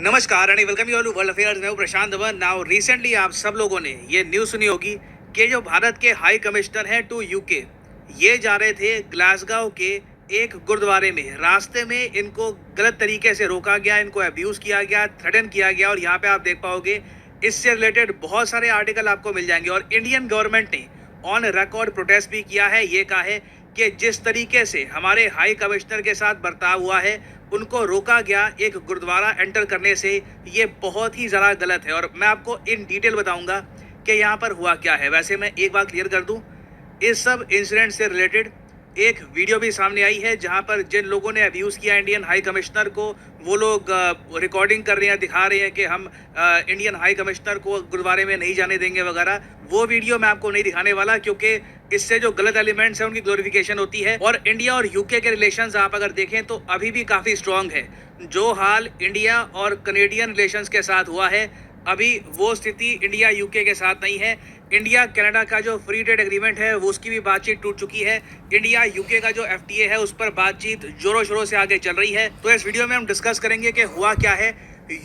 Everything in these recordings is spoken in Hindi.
नमस्कार and welcome you all to world affairs. मैं हूं प्रशांत धवन। नाउ रिसेंटली आप सब लोगों ने ये न्यूज़ सुनी होगी कि जो भारत के हाई कमिश्नर हैं टू यूके, ये जा रहे थे ग्लासगो के एक गुरुद्वारे में। रास्ते में इनको गलत तरीके से रोका गया, इनको अब्यूज़ किया गया, थ्रेटन किया गया। और यहाँ पे आप देख पाओगे इससे रिलेटेड बहुत सारे आर्टिकल आपको मिल जाएंगे। और इंडियन गवर्नमेंट ने ऑन रिकॉर्ड प्रोटेस्ट भी किया है। ये कहा है कि जिस तरीके से हमारे हाई कमिश्नर के साथ बर्ताव हुआ है, उनको रोका गया एक गुरुद्वारा एंटर करने से, ये बहुत ही ज़्यादा गलत है। और मैं आपको इन डिटेल बताऊंगा कि यहाँ पर हुआ क्या है। वैसे मैं एक बात क्लियर कर दूं, इस सब इंसिडेंट से रिलेटेड एक वीडियो भी सामने आई है जहां पर जिन लोगों ने अब्यूज़ किया इंडियन हाई कमिश्नर को, वो लोग रिकॉर्डिंग कर रहे हैं, दिखा रहे हैं कि हम इंडियन हाई कमिश्नर को गुरुद्वारे में नहीं जाने देंगे वगैरह। वो वीडियो मैं आपको नहीं दिखाने वाला, क्योंकि इससे जो गलत एलिमेंट्स हैं उनकी ग्लोरिफिकेशन होती है। और इंडिया और यूके के रिलेशंस आप अगर देखें तो अभी भी काफ़ी स्ट्रांग है। जो हाल इंडिया और कनेडियन रिलेशंस के साथ हुआ है, अभी वो स्थिति इंडिया यूके के साथ नहीं है। इंडिया कनाडा का जो फ्री ट्रेड एग्रीमेंट है वो उसकी भी बातचीत टूट चुकी है। इंडिया यूके का जो एफटीए है उस पर बातचीत जोरों शोरों से आगे चल रही है। तो इस वीडियो में हम डिस्कस करेंगे कि हुआ क्या है।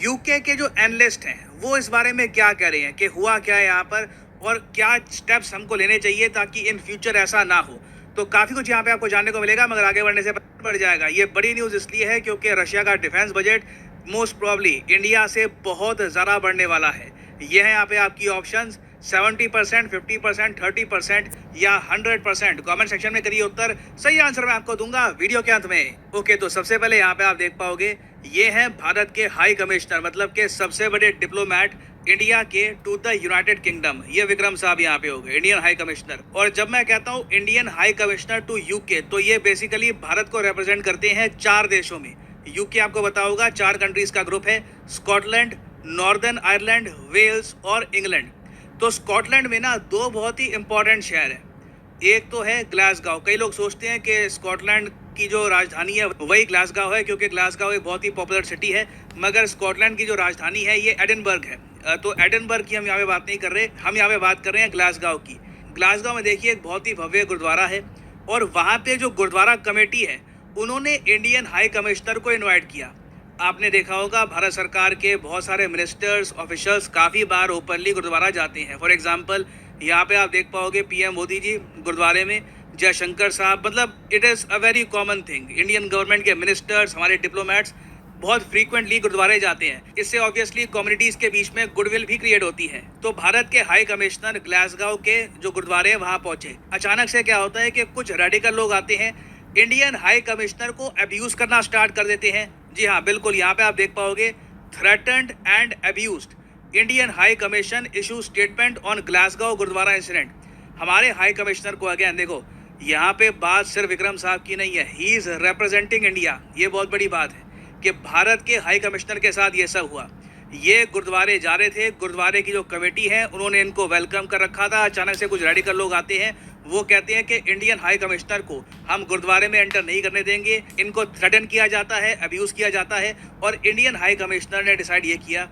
यूके के जो एनालिस्ट हैं वो इस बारे में क्या कह रहे हैं कि हुआ क्या है यहाँ पर, और क्या स्टेप्स हमको लेने चाहिए ताकि इन फ्यूचर ऐसा ना हो। तो काफ़ी कुछ यहाँ पे आपको जानने को मिलेगा, मगर आगे बढ़ने से बढ़ जाएगा। ये बड़ी न्यूज़ इसलिए है क्योंकि रशिया का defence budget most probably India से बहुत ज़्यादा बढ़ने वाला है। ये है यहाँ पे आपकी ऑप्शंस 70%, 50%, 30% या 100%। कमेंट सेक्शन में करिए उत्तर, सही आंसर मैं आपको दूंगा वीडियो के अंत में। ओके, तो सबसे पहले यहाँ पे आप देख पाओगे ये हैं भारत के हाई कमिश्नर, मतलब के सबसे बड़े डिप्लोमेट इंडिया के टू द यूनाइटेड किंगडम। ये विक्रम साहब यहाँ पे हो गए इंडियन हाई कमिश्नर। और जब मैं कहता हूँ Indian high commissioner to UK, तो ये बेसिकली भारत को रिप्रेजेंट करते हैं 4 देशों में। यूके आपको बताऊंगा 4 कंट्रीज का ग्रुप है, स्कॉटलैंड, नॉर्दर्न आयरलैंड, वेल्स और इंग्लैंड। तो स्कॉटलैंड में ना 2 बहुत ही इंपॉर्टेंट शहर है। एक तो है ग्लासगो। कई लोग सोचते हैं कि स्कॉटलैंड की जो राजधानी है वही ग्लासगो है, क्योंकि ग्लासगो एक बहुत ही पॉपुलर सिटी है। मगर स्कॉटलैंड की जो राजधानी है ये एडिनबर्ग है। तो एडिनबर्ग की हम यहाँ पे बात नहीं कर रहे, हम यहाँ पे बात कर रहे हैं ग्लासगो की। ग्लासगो में देखिए एक बहुत ही भव्य गुरुद्वारा है, और वहाँ पे जो गुरुद्वारा कमेटी है उन्होंने इंडियन हाई कमिश्नर को इन्वाइट किया। आपने देखा होगा भारत सरकार के बहुत सारे मिनिस्टर्स, ऑफिशियल्स काफ़ी बार ओपनली गुरुद्वारा जाते हैं। फॉर एग्जांपल यहाँ पे आप देख पाओगे पीएम मोदी जी गुरुद्वारे में, जयशंकर साहब, मतलब it is a very common thing. Indian government के मिनिस्टर्स, हमारे डिप्लोमेट्स बहुत फ्रीक्वेंटली गुरुद्वारे जाते हैं। इससे ऑब्वियसली कम्युनिटीज़ के बीच में गुडविल भी क्रिएट होती है। तो भारत के हाई कमिश्नर ग्लासगो के जो गुरुद्वारे हैं वहाँ पहुँचे। अचानक से क्या होता है कि कुछ रेडिकल लोग आते हैं, इंडियन हाई कमिश्नर को अब्यूज़ करना स्टार्ट कर देते हैं। जी हाँ, बिल्कुल, यहाँ पे आप देख पाओगे threatened and abused. Indian high commission issue statement on Glasgow gurdwara incident. हमारे हाई कमिश्नर को अगेन देखो, यहाँ पे बात सिर्फ विक्रम साहब की नहीं है, ही इज़ रिप्रेजेंटिंग इंडिया। ये बहुत बड़ी बात है कि भारत के हाई कमिश्नर के साथ ये सब हुआ। ये गुरुद्वारे जा रहे थे, गुरुद्वारे की जो कमेटी है उन्होंने इनको वेलकम कर रखा था। अचानक से कुछ रेडिकल लोग आते हैं, वो कहते हैं कि इंडियन हाई कमिश्नर को हम गुरुद्वारे में एंटर नहीं करने देंगे। इनको थ्रेटन किया जाता है, अब्यूज़ किया जाता है। और इंडियन हाई कमिश्नर ने डिसाइड ये किया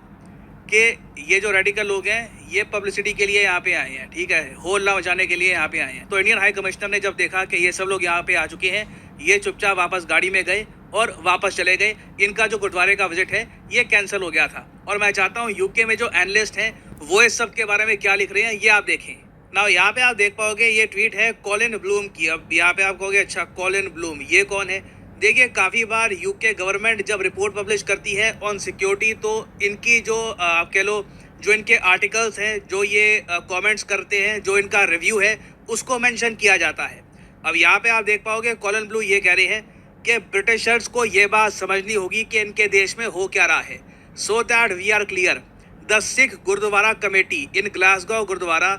कि ये जो रेडिकल लोग हैं ये पब्लिसिटी के लिए यहाँ पे आए हैं, ठीक है, हो हल्ला मचाने के लिए यहाँ पे आए हैं। तो इंडियन हाई कमिश्नर ने जब देखा कि ये सब लोग यहाँ पे आ चुके हैं, ये चुपचाप वापस गाड़ी में गए और वापस चले गए। इनका जो गुरुद्वारे का विजिट है ये कैंसिल हो गया था। और मैं चाहता हूँ यूके में जो एनालिस्ट हैं वो इस सब के बारे में क्या लिख रहे हैं ये आप देखें ना। यहाँ पे आप देख पाओगे ये ट्वीट है कॉलिन ब्लूम की। अब यहाँ पे आप कहोगे अच्छा कॉलिन ब्लूम ये कौन है। देखिए काफ़ी बार यूके गवर्नमेंट जब रिपोर्ट पब्लिश करती है ऑन सिक्योरिटी, तो इनकी जो आप कह लो जो इनके आर्टिकल्स हैं, जो ये कमेंट्स करते हैं, जो इनका रिव्यू है, उसको मेंशन किया जाता है। अब यहाँ पे आप देख पाओगे कॉलिन ब्लू ये कह रहे हैं कि ब्रिटिशर्स को ये बात समझनी होगी कि इनके देश में हो क्या रहा है। So that we are clear, the Sikh gurdwara committee in Glasgow gurdwara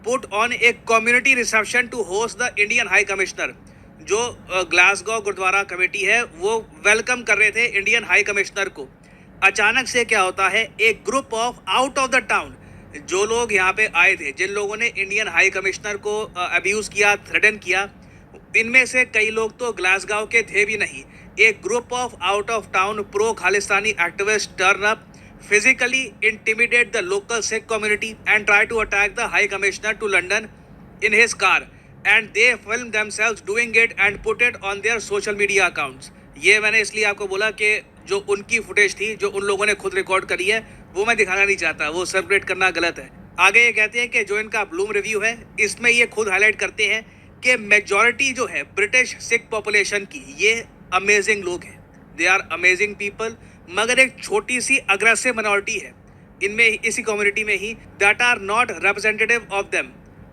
put on a community reception to host the Indian high commissioner. जो ग्लासगो गुरुद्वारा कमेटी है वो वेलकम कर रहे थे इंडियन हाई कमिश्नर को। अचानक से क्या होता है, एक group of out of the town, जो लोग यहाँ पे आए थे, जिन लोगों ने इंडियन हाई कमिश्नर को अब्यूज़ किया, थ्रेटन किया, इनमें से कई लोग तो ग्लासगो के थे भी नहीं। एक group of out of town pro Khalistani activist turn up, physically intimidate the local Sikh community and try to attack the High Commissioner to London in his car, and they film themselves doing it and put it on their social media accounts. ये मैंने इसलिए आपको बोला कि जो उनकी फुटेज थी, जो उन लोगों ने खुद रिकॉर्ड करी है, वो मैं दिखाना नहीं चाहता, वो सर्कुलेट करना गलत है। आगे ये कहते हैं कि जो इनका ब्लूम रिव्यू है, इसमें ये खुद हाईलाइट करते हैं कि मेजॉरिटी जो है ब्रिटिश सिख पॉपुलेशन की, ये अमेजिंग लोग हैं, दे आर अमेजिंग पीपल, मगर एक छोटी सी अग्रेसिव माइनॉरिटी है इनमें, इसी कम्युनिटी में ही, that are not representative of them.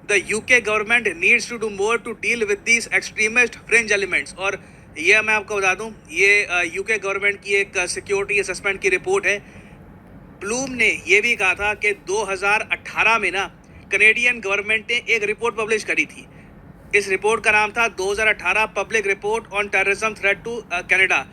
The UK government needs to do more to deal with these extremist fringe elements. और ये मैं आपको बता दूं, ये यूके गवर्नमेंट की एक सिक्योरिटी असेसमेंट की रिपोर्ट है। ब्लूम ने ये भी कहा था कि 2018 में ना कनेडियन गवर्नमेंट ने एक रिपोर्ट पब्लिश करी थी। इस रिपोर्ट का नाम था 2018 public report on terrorism threat to Canada.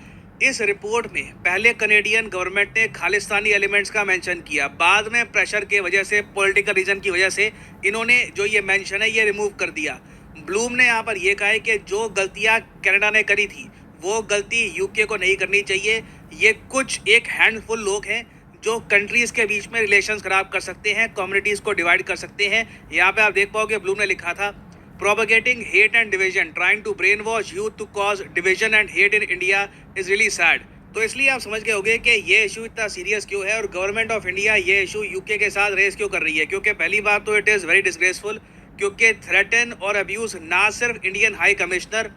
इस रिपोर्ट में पहले कनेडियन गवर्नमेंट ने खालिस्तानी एलिमेंट्स का मेंशन किया, बाद में प्रेशर के वजह से, पॉलिटिकल रीजन की वजह से इन्होंने जो ये मेंशन है ये रिमूव कर दिया। ब्लूम ने यहाँ पर ये कहा है कि जो गलतियाँ कनाडा ने करी थी वो गलती यूके को नहीं करनी चाहिए। ये कुछ एक हैंडफुल लोग हैं जो कंट्रीज के बीच में रिलेशंस खराब कर सकते हैं, कम्युनिटीज को डिवाइड कर सकते हैं। यहाँ पे आप देख पाओगे ब्लूम ने लिखा था, propagating hate and division, trying to brainwash youth to cause division and hate in India is really sad। तो इसलिए आप समझ गए होंगे कि ये इशू इतना सीरियस क्यों है और गवर्नमेंट ऑफ इंडिया ये इशू यूके के साथ रेस क्यों कर रही है। क्योंकि पहली बात तो इट इज़ वेरी डिसग्रेसफुल, क्योंकि थ्रेटन और अब्यूज़ ना सिर्फ इंडियन हाई कमिश्नर,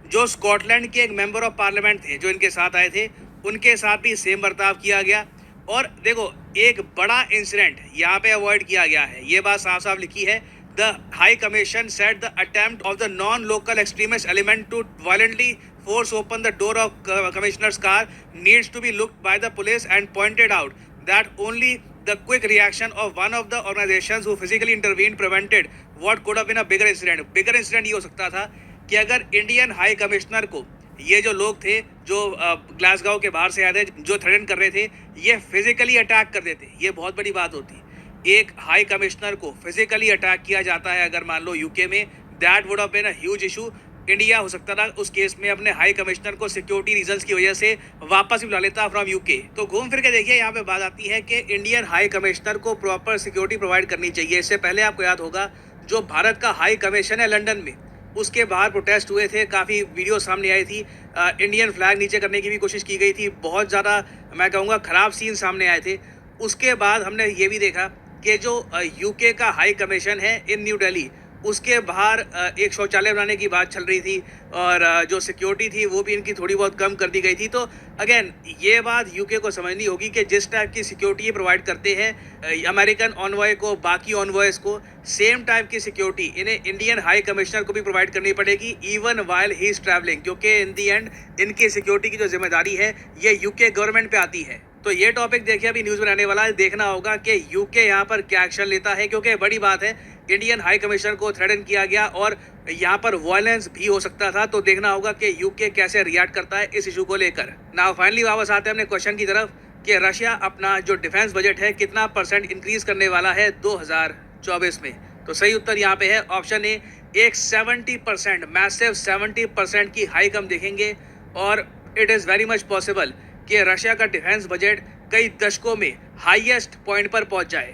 जो स्कॉटलैंड के एक मेंबर ऑफ पार्लियामेंट थे जो इनके साथ आए थे, उनके साथ भी सेम बर्ताव किया गया। और देखो, एक बड़ा इंसिडेंट यहाँ पे अवॉइड किया गया है, ये बात साफ साफ लिखी है। The High Commission said the attempt of the non-local extremist element to violently force open the door of commissioner's car needs to be looked by the police, and pointed out that only the quick reaction of one of the organizations who physically intervened prevented what could have been a bigger incident। Bigger incident ये हो सकता था कि अगर इंडियन हाई कमिश्नर को ये जो लोग थे जो ग्लासगो के बाहर से आए थे, जो थ्रेटन कर रहे थे, ये फिजिकली अटैक कर देते, ये बहुत बड़ी बात होती। एक हाई कमिश्नर को फिजिकली अटैक किया जाता है अगर मान लो यूके में, that would have been a huge issue. India हो सकता था उस केस में अपने हाई कमिश्नर को सिक्योरिटी रीजंस की वजह से वापस बुला लेता फ्रॉम यूके। तो घूम फिर के देखिए, यहाँ पे बात आती है कि इंडियन हाई कमिश्नर को प्रॉपर सिक्योरिटी प्रोवाइड करनी चाहिए। इससे पहले आपको याद होगा जो भारत का हाई कमीशन है लंदन में, उसके बाहर प्रोटेस्ट हुए थे, काफ़ी वीडियो सामने आई थी, इंडियन फ्लैग नीचे करने की भी कोशिश की गई थी, बहुत ज़्यादा मैं कहूँगा ख़राब सीन सामने आए थे। उसके बाद हमने ये भी देखा कि जो यूके का हाई कमीशन है इन न्यू दिल्ली, उसके बाहर एक शौचालय बनाने की बात चल रही थी, और जो सिक्योरिटी थी वो भी इनकी थोड़ी बहुत कम कर दी गई थी। तो अगेन ये बात यूके को समझनी होगी कि जिस टाइप की सिक्योरिटी ये प्रोवाइड करते हैं अमेरिकन ऑनवॉय को, बाकी ऑनवॉयज़ को, सेम टाइप की सिक्योरिटी इन्हें इंडियन हाई कमिश्नर को भी प्रोवाइड करनी पड़ेगी, even while he is travelling, क्योंकि इन दी एंड इनकी सिक्योरिटी की जो जिम्मेदारी है ये यूके गवर्नमेंट पे आती है। तो ये टॉपिक देखिए अभी न्यूज़ में आने वाला है, देखना होगा कि यूके यहाँ पर क्या एक्शन लेता है, क्योंकि बड़ी बात है, इंडियन हाई कमिश्नर को थ्रेटन किया गया और यहाँ पर वायलेंस भी हो सकता था। तो देखना होगा कि यूके कैसे रिएक्ट करता है इस इशू को लेकर। नाउ फाइनली वापस आते हैं अपने क्वेश्चन की तरफ कि रशिया अपना जो डिफेंस बजट है कितना % इंक्रीज करने वाला है 2024 में। तो सही उत्तर यहाँ पे है ऑप्शन ए, एक 70%, मैसिव 70% की हाइक हम देखेंगे, और it is very much possible कि रशिया का डिफेंस बजट कई दशकों में हाईएस्ट पॉइंट पर पहुंच जाए।